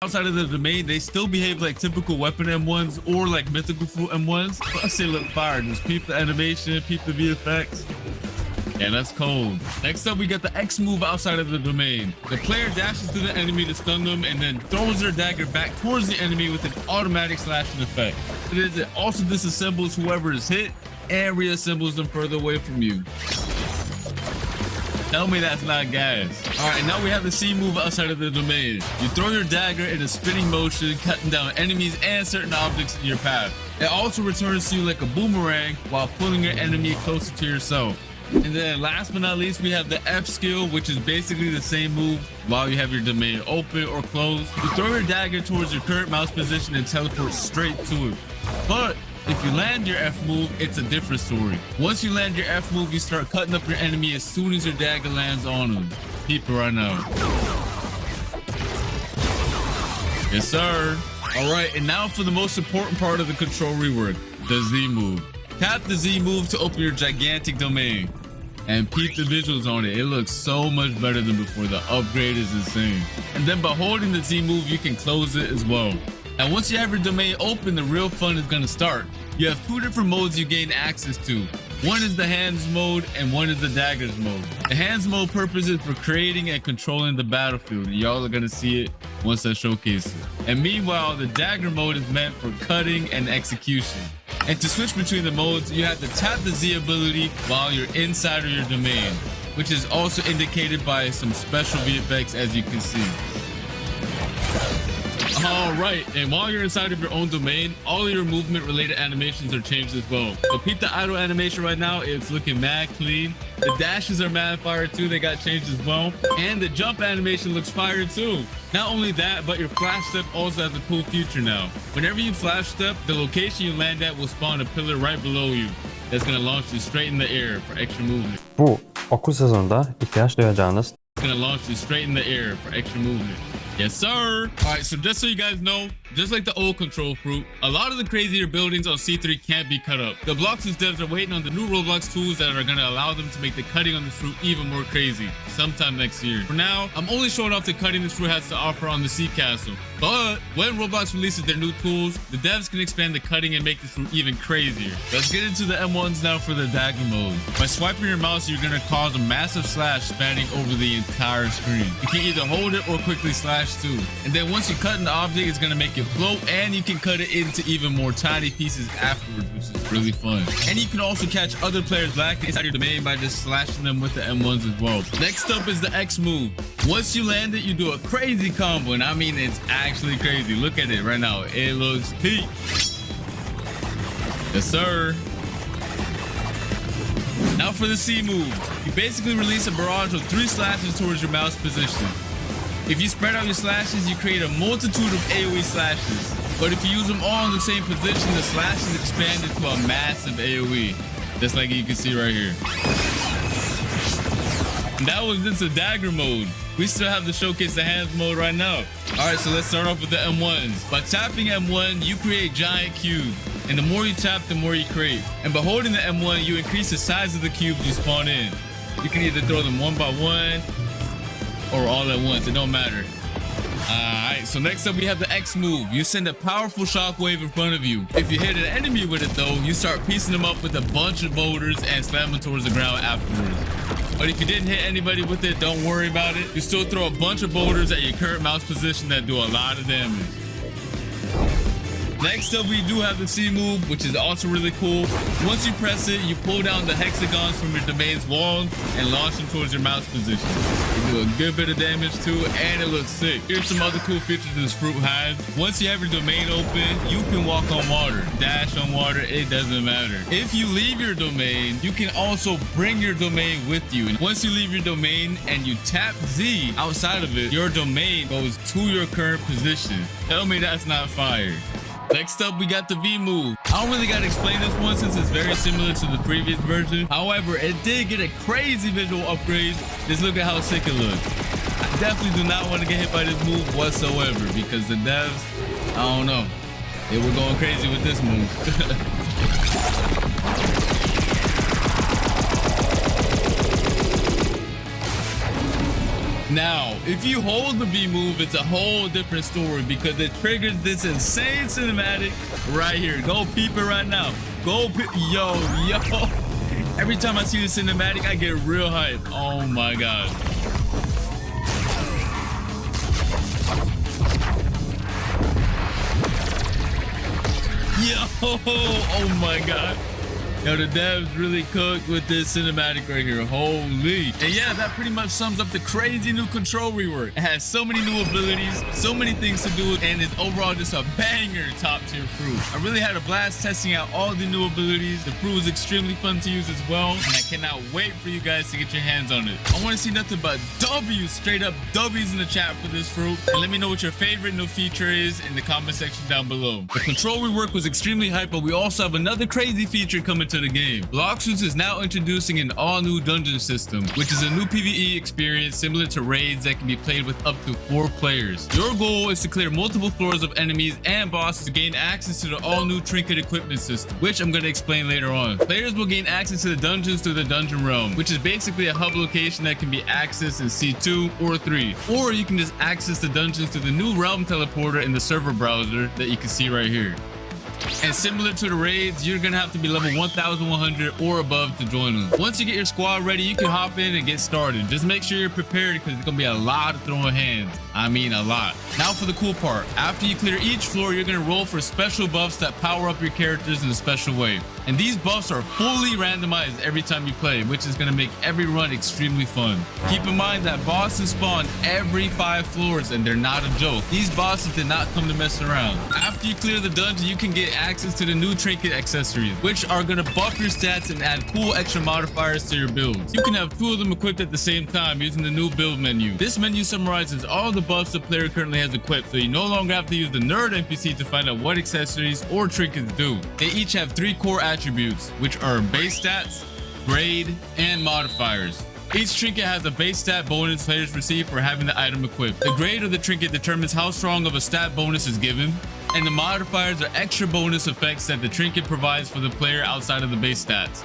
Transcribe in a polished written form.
outside of the domain, they still behave like typical weapon M1s or like mythical fruit M1s. Plus they look fire. Just peep the animation, peep the VFX. Yeah, that's cold. Next up, we got the X move outside of the domain. The player dashes to the enemy to stun them and then throws their dagger back towards the enemy with an automatic slashing effect. It also disassembles whoever is hit and reassembles them further away from you. Tell me that's not gas. All right, now we have the C move outside of the domain. You throw your dagger in a spinning motion, cutting down enemies and certain objects in your path. It also returns to you like a boomerang while pulling your enemy closer to yourself. And then last but not least, we have the F skill, which is basically the same move while you have your domain open or closed. You throw your dagger towards your current mouse position and teleport straight to it. But if you land your F move, it's a different story. Once you land your F move, you start cutting up your enemy as soon as your dagger lands on them. Keep it right now. Yes, sir. All right, and now for the most important part of the control rework, the Z move. Tap the Z move to open your gigantic domain. And peep the visuals on it. It looks so much better than before. The upgrade is insane. And then by holding the Z move, you can close it as well. Now, once you have your domain open, the real fun is going to start. You have two different modes you gain access to. One is the hands mode and one is the daggers mode. The hands mode purpose is for creating and controlling the battlefield. Y'all are going to see it once I showcase it. And meanwhile, the dagger mode is meant for cutting and execution. And to switch between the modes, you have to tap the Z ability while you're inside of your domain, which is also indicated by some special VFX, as you can see. All right, and while you're inside of your own domain, all of your movement related animations are changed as well. So peep the idle animation right now. It's looking mad clean. The dashes are mad fire too. They got changed as well. And the jump animation looks fire too. Not only that, but your flash step also has a cool feature now. Whenever you flash step, the location you land at will spawn a pillar right below you. That's gonna launch you straight in the air for extra movement. Bu okul sezonunda ihtiyaç duyacağınız It's gonna launch you straight in the air for extra movement. Yes, sir. All right, so just so you guys know, just like the old control fruit, a lot of the crazier buildings on C3 can't be cut up. The Blox's devs are waiting on the new Roblox tools that are going to allow them to make the cutting on this fruit even more crazy sometime next year. For now, I'm only showing off the cutting this fruit has to offer on the Sea Castle. But when Roblox releases their new tools, the devs can expand the cutting and make this fruit even crazier. Let's get into the M1s now for the dagger mode. By swiping your mouse, you're going to cause a massive slash spanning over the entire screen. You can either hold it or quickly slash too. And then once you cut an object, it's going to make it float, and you can cut it into even more tiny pieces afterwards, which is really fun. And you can also catch other players back inside your domain by just slashing them with the M1s as well. Next up is the X move. Once you land it, you do a crazy combo, and I mean it's actually crazy. Look at it right now. It looks peak. Yes, sir. Now for the C move. You basically release a barrage of 3 slashes towards your mouse position. If you spread out your slashes, you create a multitude of AoE slashes. But if you use them all in the same position, the slashes expand into a massive AoE. Just like you can see right here. And that was just a dagger mode. We still have to showcase the hands mode right now. All right, so let's start off with the M1s. By tapping M1, you create giant cubes. And the more you tap, the more you create. And by holding the M1, you increase the size of the cubes you spawn in. You can either throw them one by one or all at once. It don't matter. Alright, so next up we have the X move. You send a powerful shockwave in front of you. If you hit an enemy with it though, you start piecing them up with a bunch of boulders and slam them towards the ground afterwards. But if you didn't hit anybody with it, don't worry about it. You still throw a bunch of boulders at your current mouse position that do a lot of damage. Next up, we do have the C move, which is also really cool. Once you press it, you pull down the hexagons from your domain's wall and launch them towards your mouse position. They do a good bit of damage too, and it looks sick. Here's some other cool features this fruit has. Once you have your domain open, you can walk on water, dash on water, it doesn't matter. If you leave your domain, you can also bring your domain with you. And once you leave your domain and you tap Z outside of it, your domain goes to your current position. Tell me that's not fire. Next up, we got the V move. I don't really got to explain this one since it's very similar to the previous version. However, it did get a crazy visual upgrade. Just look at how sick it looks. I definitely do not want to get hit by this move whatsoever because the devs, I don't know, they were going crazy with this move. Now, if you hold the B move, it's a whole different story because it triggers this insane cinematic right here. Go peep it right now. Go peep. Yo. Every time I see the cinematic, I get real hype. Oh my god. Yo, oh my god. Yo, the devs really cooked with this cinematic right here. Holy. And yeah, that pretty much sums up the crazy new control rework. It has so many new abilities, so many things to do, and it's overall just a banger top tier fruit. I really had a blast testing out all the new abilities. The fruit was extremely fun to use as well, and I cannot wait for you guys to get your hands on it. I want to see nothing but W's, straight up W's in the chat for this fruit. And let me know what your favorite new feature is in the comment section down below. The control rework was extremely hype, but we also have another crazy feature coming to the game. Bloxus is now introducing an all-new dungeon system, which is a new PvE experience similar to raids that can be played with up to 4 players. Your goal is to clear multiple floors of enemies and bosses to gain access to the all-new trinket equipment system, which I'm going to explain later on. Players will gain access to the dungeons through the dungeon realm, which is basically a hub location that can be accessed in C2 or 3, or you can just access the dungeons through the new realm teleporter in the server browser that you can see right here. And similar to the raids, you're gonna have to be level 1100 or above to join them. Once you get your squad ready, you can hop in and get started. Just make sure you're prepared because it's gonna be a lot of throwing hands. I mean a lot. Now for the cool part. After you clear each floor, you're gonna roll for special buffs that power up your characters in a special way. And these buffs are fully randomized every time you play, which is gonna make every run extremely fun. Keep in mind that bosses spawn every 5 floors and they're not a joke. These bosses did not come to mess around. After you clear the dungeon, you can get access to the new trinket accessories, which are gonna buff your stats and add cool extra modifiers to your builds. You can have 2 of them equipped at the same time using the new build menu. This menu summarizes all the buffs the player currently has equipped, so you no longer have to use the nerd NPC to find out what accessories or trinkets do. They each have 3 core attributes, which are base stats, grade, and modifiers. Each trinket has a base stat bonus players receive for having the item equipped. The grade of the trinket determines how strong of a stat bonus is given, and the modifiers are extra bonus effects that the trinket provides for the player outside of the base stats.